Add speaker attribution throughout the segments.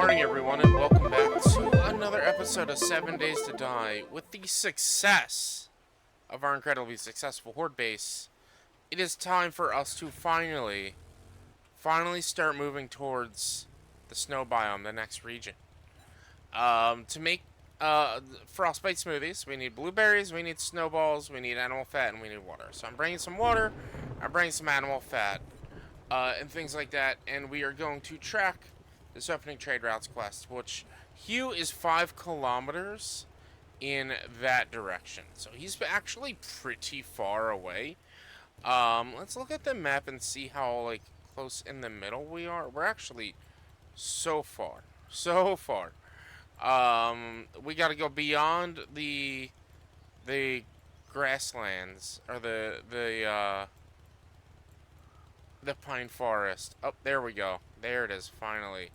Speaker 1: morning, everyone, and welcome back to another episode of 7 Days to Die. With the success of our incredibly successful horde base, it is time for us to finally start moving towards the snow biome, the next region. To make frostbite smoothies, we need blueberries, we need snowballs, we need animal fat, and we need water. So I'm bringing some water, I'm bringing some animal fat, and things like that, and we are going to track this opening trade routes quest, which Hugh is 5 kilometers in that direction. So he's actually pretty far away. Let's look at the map and see how, like, close in the middle we are. We're actually so far. So far. We gotta go beyond the grasslands, or the pine forest. Oh, there we go. There it is, finally.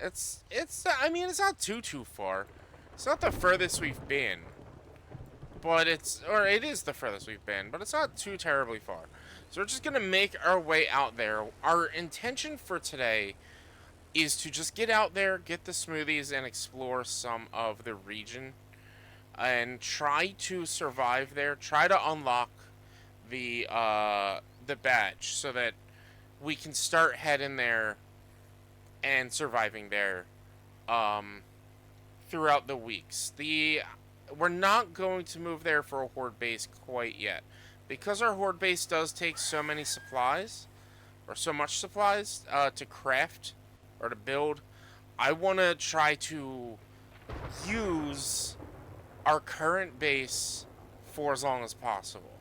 Speaker 1: I mean, it's not too far. It's not the furthest we've been. But it is the furthest we've been, but it's not too terribly far. So we're just gonna make our way out there. Our intention for today is to just get out there, get the smoothies, and explore some of the region. And try to survive there. Try to unlock the badge so that we can start heading there and surviving there throughout the weeks. We're not going to move there for a horde base quite yet, because our horde base does take so many supplies, or so much supplies to craft or to build. I want to try to use our current base for as long as possible.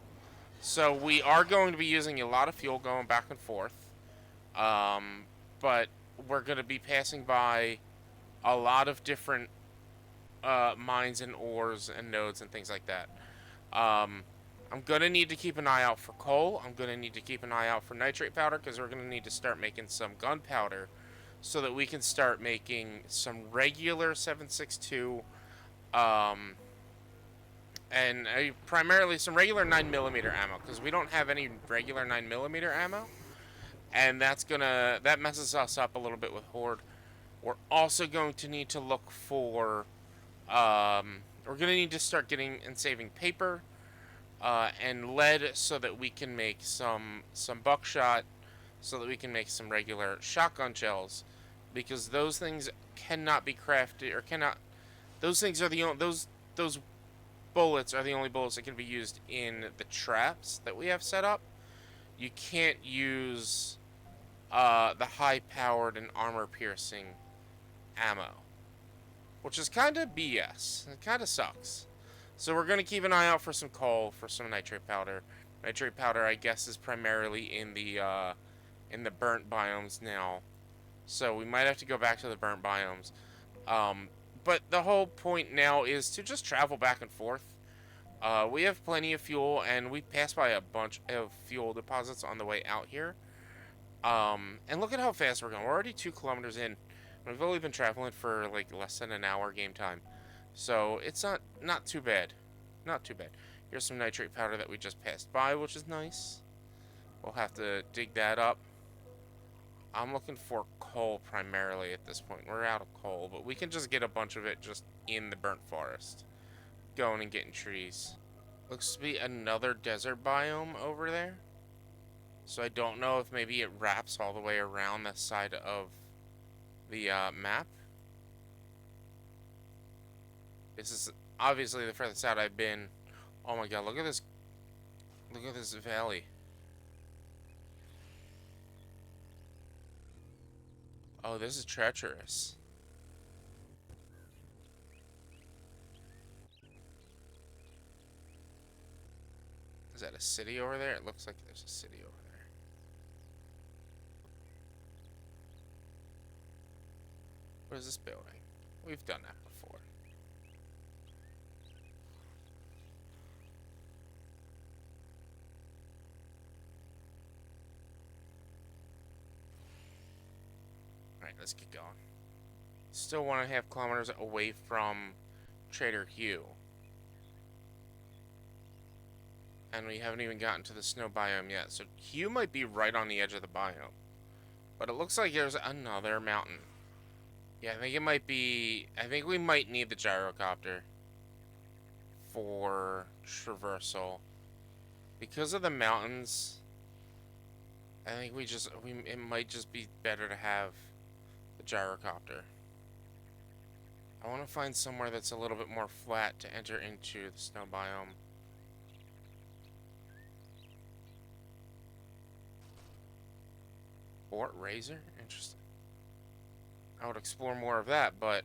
Speaker 1: So we are going to be using a lot of fuel going back and forth, but we're going to be passing by a lot of different mines and ores and nodes and things like that. I'm going to need to keep an eye out for coal. I'm going to need to keep an eye out for nitrate powder, because we're going to need to start making some gunpowder so that we can start making some regular 7.62 and primarily some regular 9mm ammo, because we don't have any regular 9mm ammo. And that messes us up a little bit with horde. We're also going to need to look for, we're going to need to start getting and saving paper and lead, so that we can make some buckshot, so that we can make some regular shotgun shells, because those things cannot be crafted, or cannot, those things are the only, those bullets are the only bullets that can be used in the traps that we have set up. You can't use the high-powered and armor-piercing ammo, which is kind of BS. It kind of sucks. So we're going to keep an eye out for some coal, for some nitrate powder. Nitrate powder, I guess, is primarily in the burnt biomes now. So we might have to go back to the burnt biomes. But the whole point now is to just travel back and forth. We have plenty of fuel, and we passed by a bunch of fuel deposits on the way out here. And look at how fast we're going. We're already 2 kilometers in. We've only been traveling for like less than an hour game time. So it's not too bad. Not too bad. Here's some nitrate powder that we just passed by, which is nice. We'll have to dig that up. I'm looking for coal primarily at this point. We're out of coal, but we can just get a bunch of it just in the burnt forest. Going and getting trees. Looks to be another desert biome over there. So I don't know if maybe it wraps all the way around the side of the map. This is obviously the furthest out I've been. Oh my god, look at this. Look at this valley. Oh, this is treacherous. Is that a city over there? It looks like there's a city over there. What is this building? We've done that before. Alright, let's get going. Still 1.5 kilometers away from Trader Hugh. And we haven't even gotten to the snow biome yet. So Hugh might be right on the edge of the biome. But it looks like there's another mountain. Yeah, I think it might be... I think we might need the gyrocopter for traversal. Because of the mountains, I think it might just be better to have the gyrocopter. I want to find somewhere that's a little bit more flat to enter into the snow biome. Fort Razor? Interesting. I would explore more of that, but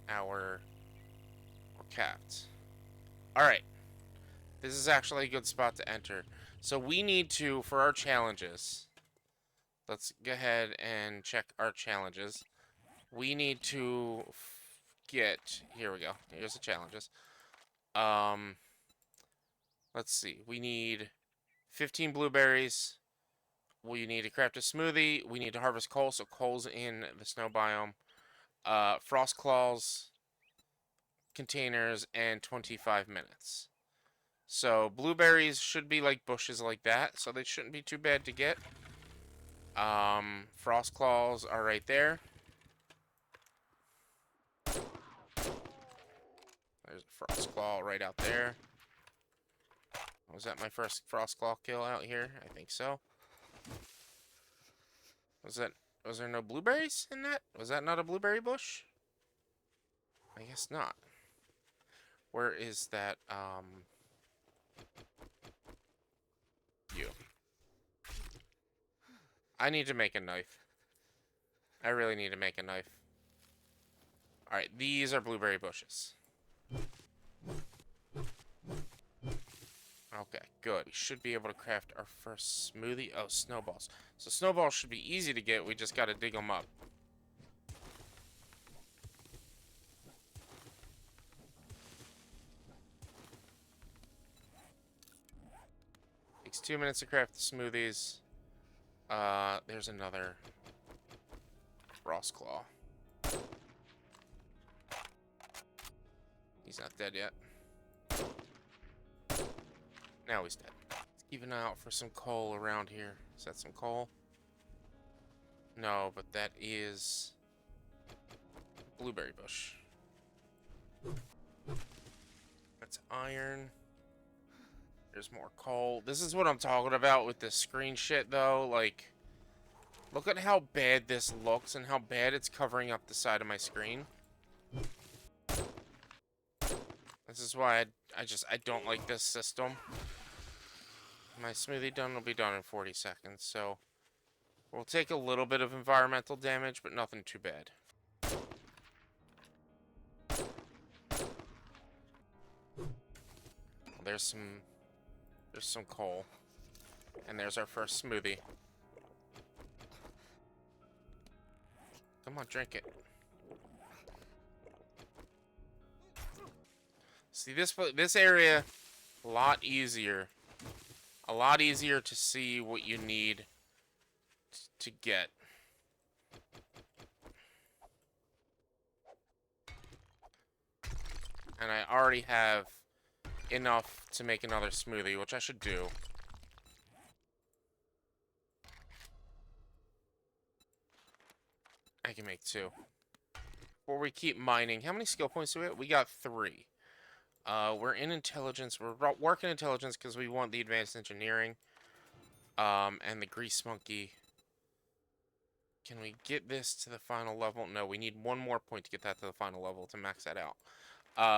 Speaker 1: we're capped. Alright. This is actually a good spot to enter. So we need to, for our challenges, let's go ahead and check our challenges. We need to get, here we go. Here's the challenges. Let's see. We need 15 blueberries. We need to craft a smoothie. We need to harvest coal, so coal's in the snow biome. Frost claws, containers, and 25 minutes. So blueberries should be like bushes like that, so they shouldn't be too bad to get. Frost claws are right there. There's a frost claw right out there. Was that my first frost claw kill out here? I think so. Was there no blueberries in that? Was that not a blueberry bush? I guess not. Where is that, you? I need to make a knife. I really need to make a knife. Alright, these are blueberry bushes. Okay, good. We should be able to craft our first smoothie. Oh, snowballs. So snowballs should be easy to get. We just gotta dig them up. Takes 2 minutes to craft the smoothies. There's another frost claw. He's not dead yet. Now he's dead. Let's keep an eye out for some coal around here. Is that some coal? No, but that is blueberry bush. That's iron. There's more coal. This is what I'm talking about with this screen shit, though. Like, look at how bad this looks and how bad it's covering up the side of my screen. This is why I don't like this system. My smoothie done will be done in 40 seconds, so we'll take a little bit of environmental damage, but nothing too bad. There's some coal. And there's our first smoothie. Come on, drink it. See, this area, a lot easier. A lot easier to see what you need to get. And I already have enough to make another smoothie, which I should do. I can make 2. Before we keep mining, how many skill points do we have? We got 3. We're in intelligence. We're working intelligence because we want the advanced engineering. And the grease monkey. Can we get this to the final level? No, we need 1 more point to get that to the final level to max that out.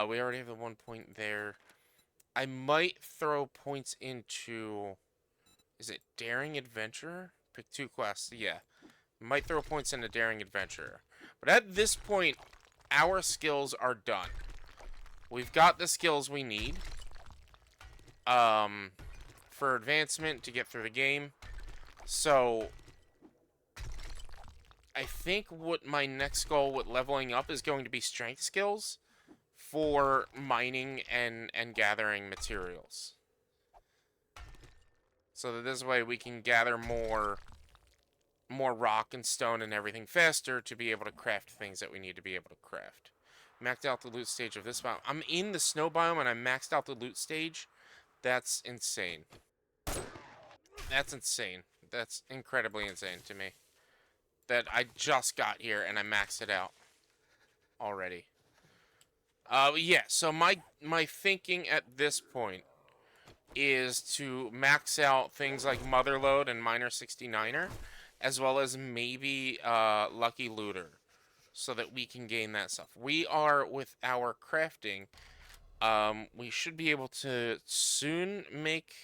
Speaker 1: We already have the 1 point there. I might throw points into... Is it Daring Adventurer? Pick 2 quests. Yeah. Might throw points into Daring Adventurer. But at this point, our skills are done. We've got the skills we need. For advancement to get through the game. So... I think what my next goal with leveling up is going to be strength skills for mining and gathering materials. So that this way we can gather more rock and stone and everything faster to be able to craft things that we need to be able to craft. Maxed out the loot stage of this biome. I'm in the snow biome and I maxed out the loot stage. That's insane. That's insane. That's incredibly insane to me. that I just got here and I maxed it out already. Yeah, so my thinking at this point is to max out things like Motherload and Miner 69er, as well as maybe Lucky Looter, so that we can gain that stuff. We are, with our crafting, we should be able to soon make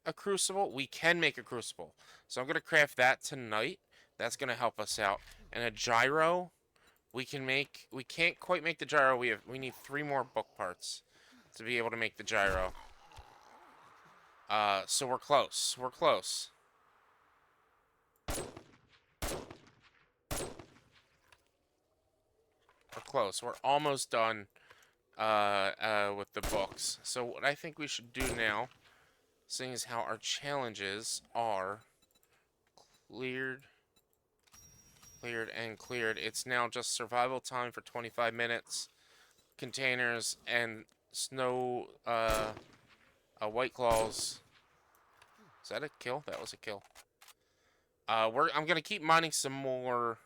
Speaker 1: a Crucible. We can make a Crucible. So I'm going to craft that tonight. That's going to help us out. And a Gyro, we can't quite make the Gyro. We need 3 more book parts to be able to make the Gyro. So we're close. We're close. We're close. We're almost done with the books. So what I think we should do now, seeing as how our challenges are cleared, and cleared, it's now just survival time for 25 minutes, containers, and snow, White Claws. Is that a kill? That was a kill. I'm gonna keep mining some more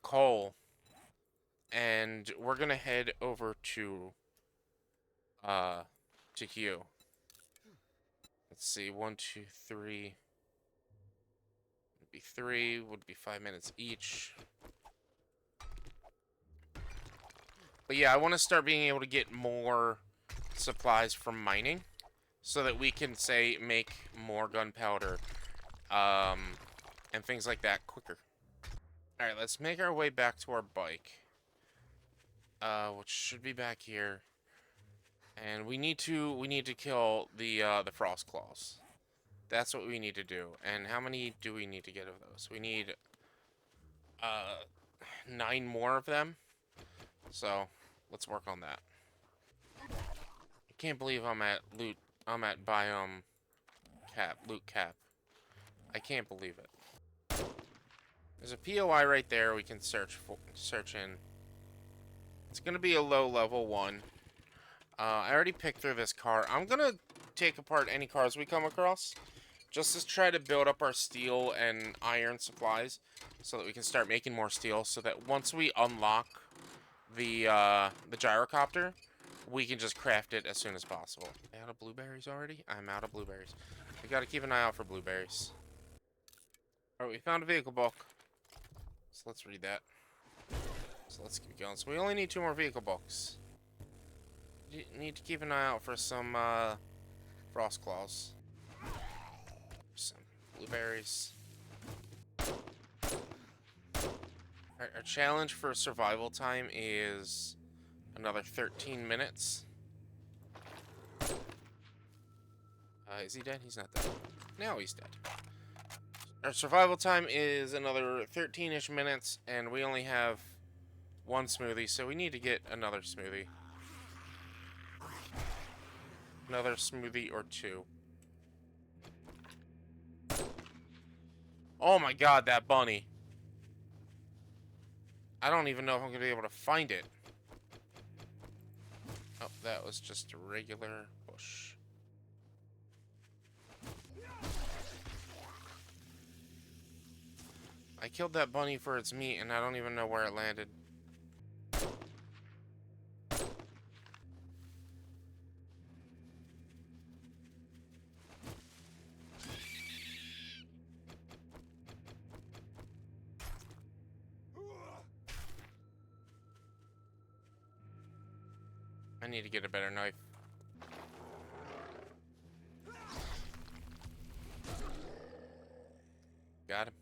Speaker 1: coal, and we're gonna head over to Hue. Let's see, 1, 2, 3. Would be 3. Would be 5 minutes each. But yeah, I want to start being able to get more supplies from mining, so that we can, say, make more gunpowder, and things like that quicker. Alright, let's make our way back to our bike. Which should be back here. And we need to kill the frost claws. That's what we need to do. And how many do we need to get of those? We need 9 more of them. So let's work on that. I can't believe I'm at biome cap, loot cap. I can't believe it. There's a POI right there we can search in. It's gonna be a low level one. I already picked through this car. I'm gonna take apart any cars we come across, just to try to build up our steel and iron supplies, so that we can start making more steel, so that once we unlock the gyrocopter, we can just craft it as soon as possible. Out of blueberries already? I'm out of blueberries. We gotta keep an eye out for blueberries. Alright, we found a vehicle book. So let's read that. So let's keep going. So we only need 2 more vehicle books. You need to keep an eye out for some frost claws. Some blueberries. Our challenge for survival time is another 13 minutes. Is he dead? He's not dead. Now he's dead. Our survival time is another 13-ish minutes, and we only have 1 smoothie, so we need to get another smoothie. Another smoothie or 2. Oh my god, that bunny. I don't even know if I'm going to be able to find it. Oh, that was just a regular bush. I killed that bunny for its meat, and I don't even know where it landed. I need to get a better knife. Got him.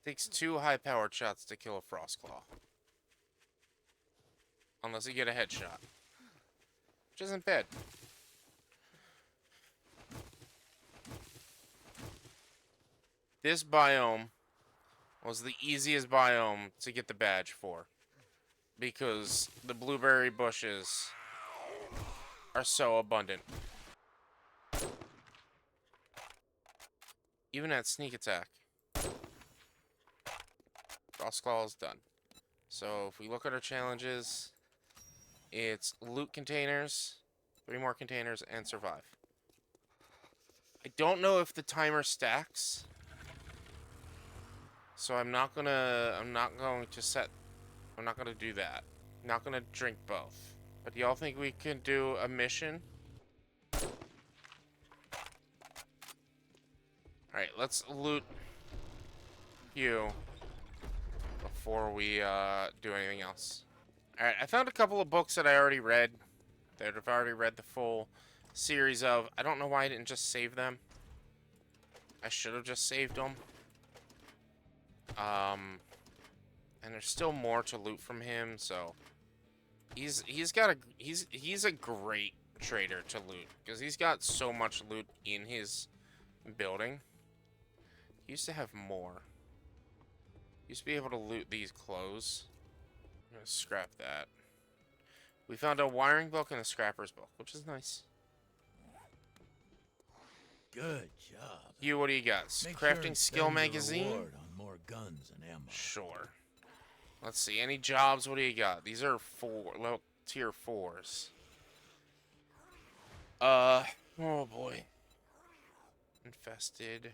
Speaker 1: Takes 2 high-powered shots to kill a Frostclaw. Unless you get a headshot. Which isn't bad. This biome was the easiest biome to get the badge for. Because the blueberry bushes are so abundant. Even at sneak attack. Frostclaw is done. So if we look at our challenges, it's loot containers, 3 more containers and survive. I don't know if the timer stacks. So I'm not going to do that. I'm not gonna drink both. But y'all think we can do a mission? Alright, let's loot you before we do anything else. Alright, I found a couple of books that I already read. That I've already read the full series of. I don't know why I didn't just save them. I should have just saved them. And there's still more to loot from him, so he's a great trader to loot because he's got so much loot in his building. He used to have more. He used to be able to loot these clothes. I'm gonna scrap that. We found a wiring book and a scrapper's book, which is nice.
Speaker 2: Good job.
Speaker 1: You, what do you got?
Speaker 2: Make
Speaker 1: Crafting
Speaker 2: sure
Speaker 1: skill
Speaker 2: and spend your
Speaker 1: magazine?
Speaker 2: reward on more guns and ammo.
Speaker 1: Sure. Let's see. Any jobs? What do you got? These are low tier 4s. Oh boy. Infested.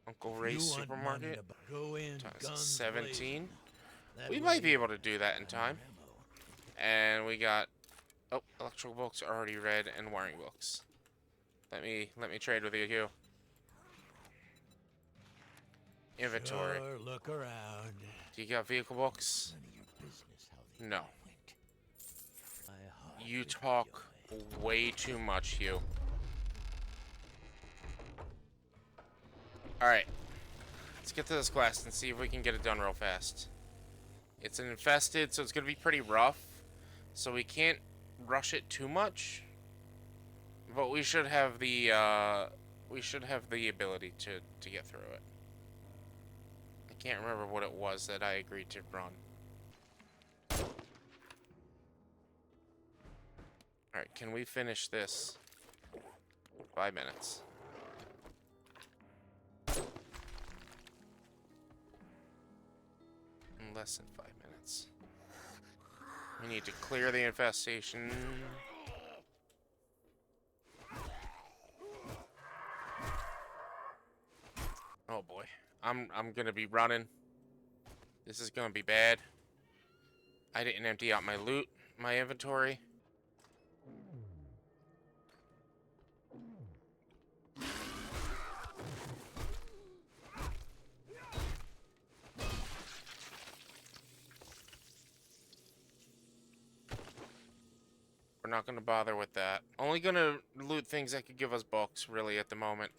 Speaker 1: Uncle Ray's supermarket.
Speaker 2: Go in,
Speaker 1: Times 17.
Speaker 2: That
Speaker 1: We
Speaker 2: way
Speaker 1: might be able to do that in time.
Speaker 2: ammo.
Speaker 1: And we got electrical books are already read and wiring books. Let me trade with you. Inventory.
Speaker 2: Sure, look around.
Speaker 1: Do you got vehicle books?
Speaker 2: None of your business how they
Speaker 1: No.
Speaker 2: went.
Speaker 1: You talk way too much, Hugh. Alright. Let's get to this quest and see if we can get it done real fast. It's an infested, so it's going to be pretty rough. So we can't rush it too much. But we should have the ability to get through it. I can't remember what it was that I agreed to run. Alright, can we finish this? 5 minutes. In less than 5 minutes. We need to clear the infestation. Oh boy. I'm gonna be running. This is gonna be bad. I didn't empty out my loot, my inventory. We're not gonna bother with that. Only gonna loot things that could give us books, really, at the moment.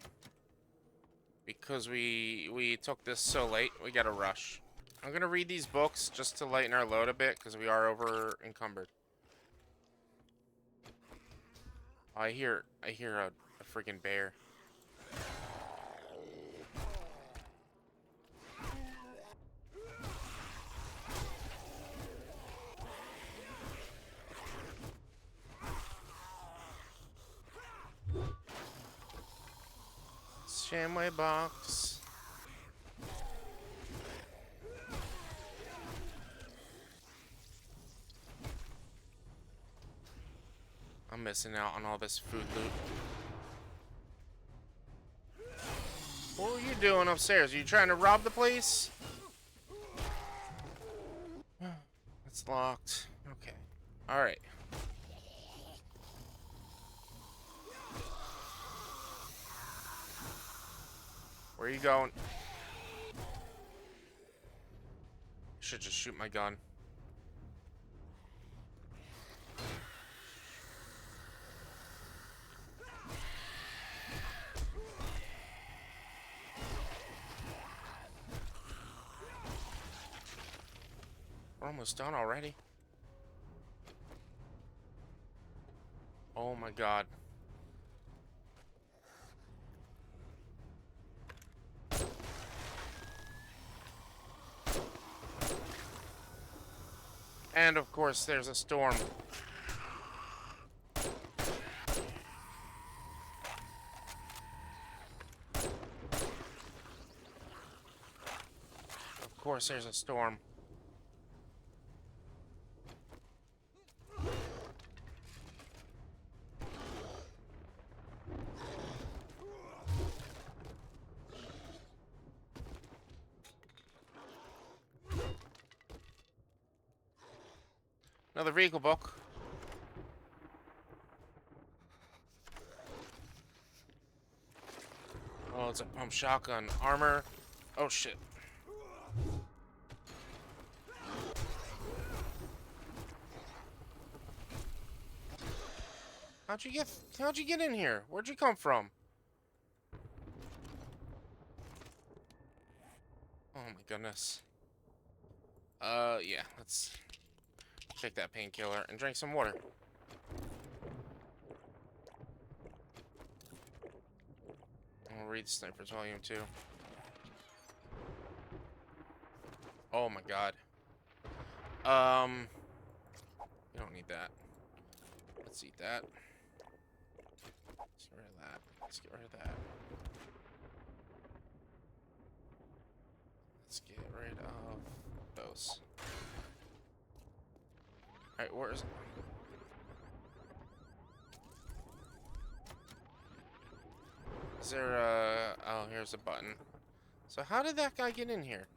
Speaker 1: Because we took this so late, we gotta rush. I'm gonna read these books just to lighten our load a bit, because we are over encumbered. I hear a freaking bear. Shamway box. I'm missing out on all this food loot. What are you doing upstairs? Are you trying to rob the place? It's locked. Okay. Alright. Where are you going? Should just shoot my gun. We're almost done already. Oh my god. And of course, there's a storm. Of course, there's a storm. Another vehicle book. Oh, it's a pump shotgun. Armor. Oh, shit. How'd you get in here? Where'd you come from? Oh my goodness. Yeah, let's take that painkiller and drink some water. I'll read Snipers Volume 2. Oh my god. We don't need that. Let's eat that. Let's get rid of that. Let's get rid of that. Let's get rid of those. Alright, where is it? Is there a... Oh, here's a button. So how did that guy get in here?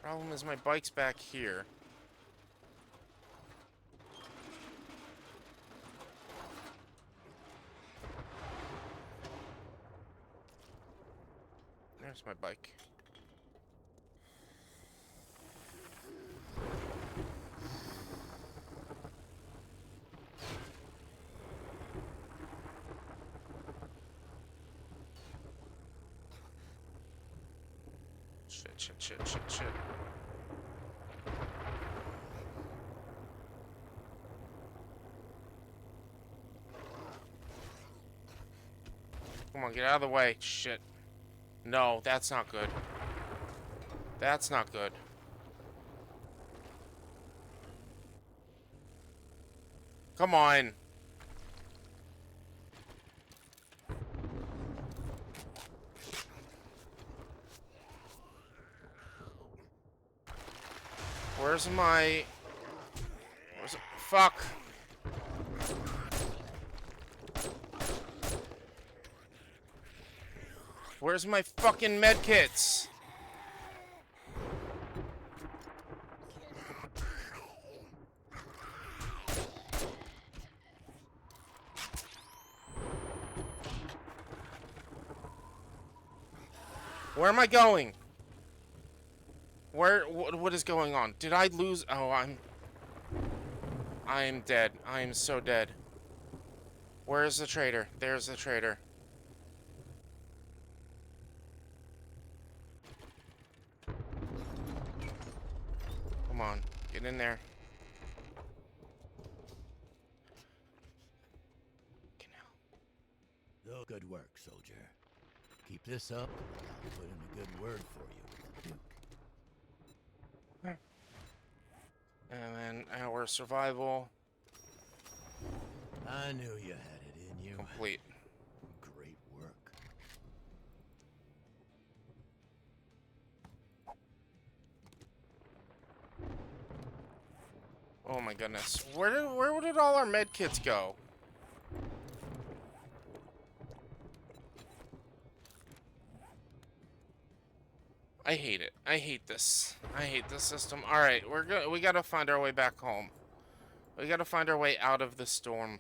Speaker 1: Problem is my bike's back here. There's my bike. Shit. Come on, get out of the way. Shit. No, that's not good. That's not good. Come on. Where's my... Where's it? Fuck. Where's my fucking medkits? Where am I going? What is going on? Did I lose? Oh, I am dead. I am so dead. Where is the traitor? There's the traitor. Come on, get in there.
Speaker 2: Oh, good work, soldier. Keep this up, and I'll put in a good word for you with the Duke.
Speaker 1: And then our survival
Speaker 2: I knew you had it in you.
Speaker 1: complete.
Speaker 2: Great work.
Speaker 1: Oh my goodness. Where did all our med kits go? I hate it. I hate this. I hate this system. All right, we got to find our way back home. We got to find our way out of the storm.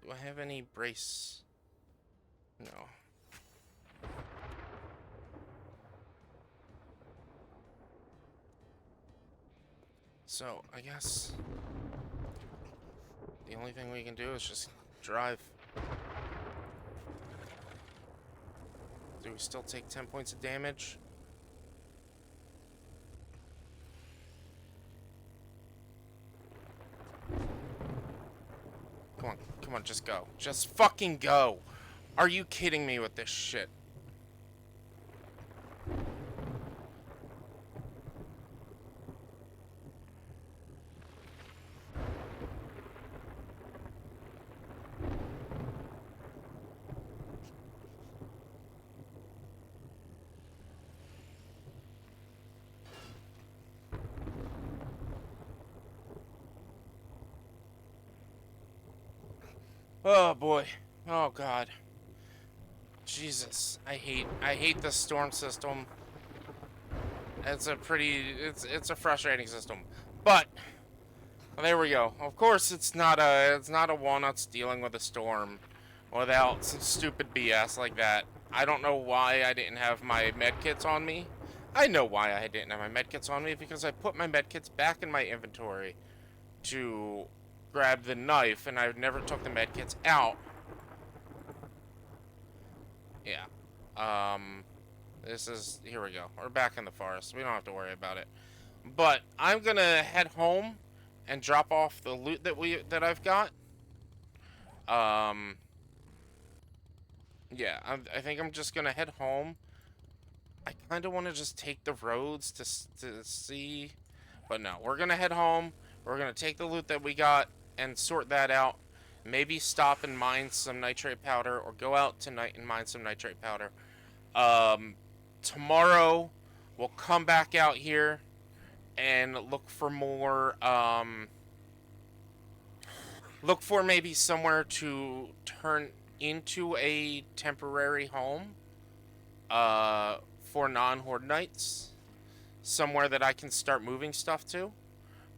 Speaker 1: Do I have any brace? No. So, I guess the only thing we can do is just drive. Do we still take 10 points of damage? Come on, just go. Just fucking go. Are you kidding me with this shit? Oh boy. Oh god. Jesus, I hate the storm system. It's a frustrating system. But there we go. Of course, it's not a walnuts dealing with a storm without some stupid BS like that. I don't know why I didn't have my medkits on me. I know why I didn't have my medkits on me, because I put my medkits back in my inventory to grab the knife, and I never took the medkits out. Yeah. Here we go. We're back in the forest. We don't have to worry about it. But I'm gonna head home and drop off the loot that I've got. Yeah, I think I'm just gonna head home. I kind of want to just take the roads to see, but no, we're gonna head home. We're gonna take the loot that we got and sort that out. Maybe stop and mine some nitrate powder, or go out tonight and mine some nitrate powder. Tomorrow we'll come back out here and look for more. Look for maybe somewhere to turn into a temporary home. For non-horde nights, somewhere that I can start moving stuff to.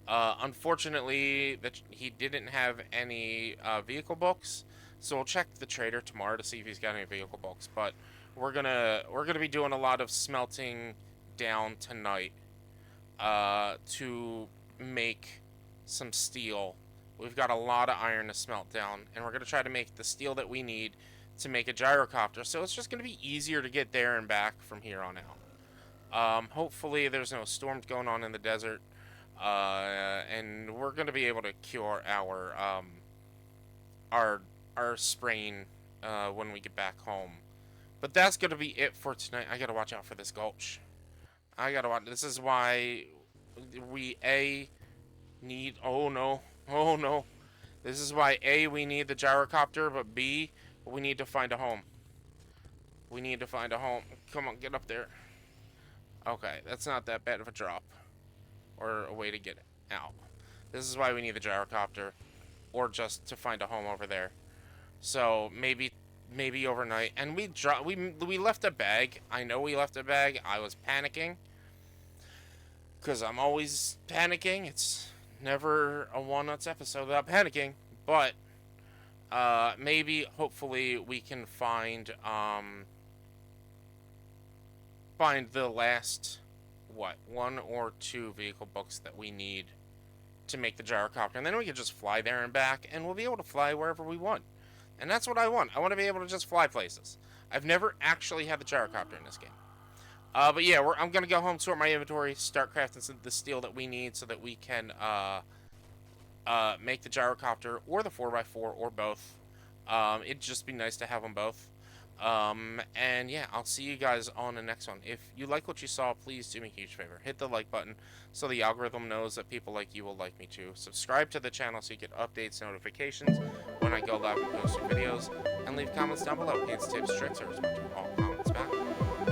Speaker 1: Unfortunately, he didn't have any vehicle books, so we'll check the trader tomorrow to see if he's got any vehicle books. But we're gonna be doing a lot of smelting down tonight to make some steel. We've got a lot of iron to smelt down, and we're gonna try to make the steel that we need to make a gyrocopter, so it's just going to be easier to get there and back from here on out. Hopefully there's no storms going on in the desert, and we're going to be able to cure our sprain when we get back home. But that's going to be it for tonight. I got to watch out for this gulch. This is why we need, oh no. This is why we need the gyrocopter, but B, we need to find a home. Come on, get up there. Okay, that's not that bad of a drop. Or a way to get out. This is why we need the gyrocopter. Or just to find a home over there. So, maybe overnight. And we left a bag. I know we left a bag. I was panicking. Because I'm always panicking. It's never a Walnuts episode without panicking. But maybe, hopefully, we can find the last, one or two vehicle books that we need to make the gyrocopter. And then we can just fly there and back, and we'll be able to fly wherever we want. And that's what I want. I want to be able to just fly places. I've never actually had the gyrocopter in this game. But yeah, I'm going to go home, sort my inventory, start crafting the steel that we need so that we can make the gyrocopter or the 4x4 or both. It'd just be nice to have them both. And yeah, I'll see you guys on the next one. If you like what you saw, please do me a huge favor. Hit the like button so the algorithm knows that people like you will like me too. Subscribe to the channel so you get updates, notifications when I go live and post new videos. And leave comments down below. Hints, tips, tricks, or respond to all comments back.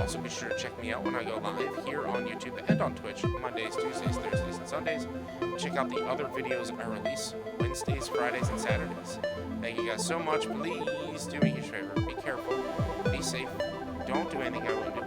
Speaker 1: Also be sure to check me out when I go live here on YouTube and on Twitch Mondays, Tuesdays, Thursdays, and Sundays. Check out the other videos I release Wednesdays, Fridays, and Saturdays. Thank you guys so much. Please do me a huge favor. Be careful. Be safe. Don't do anything I wouldn't do.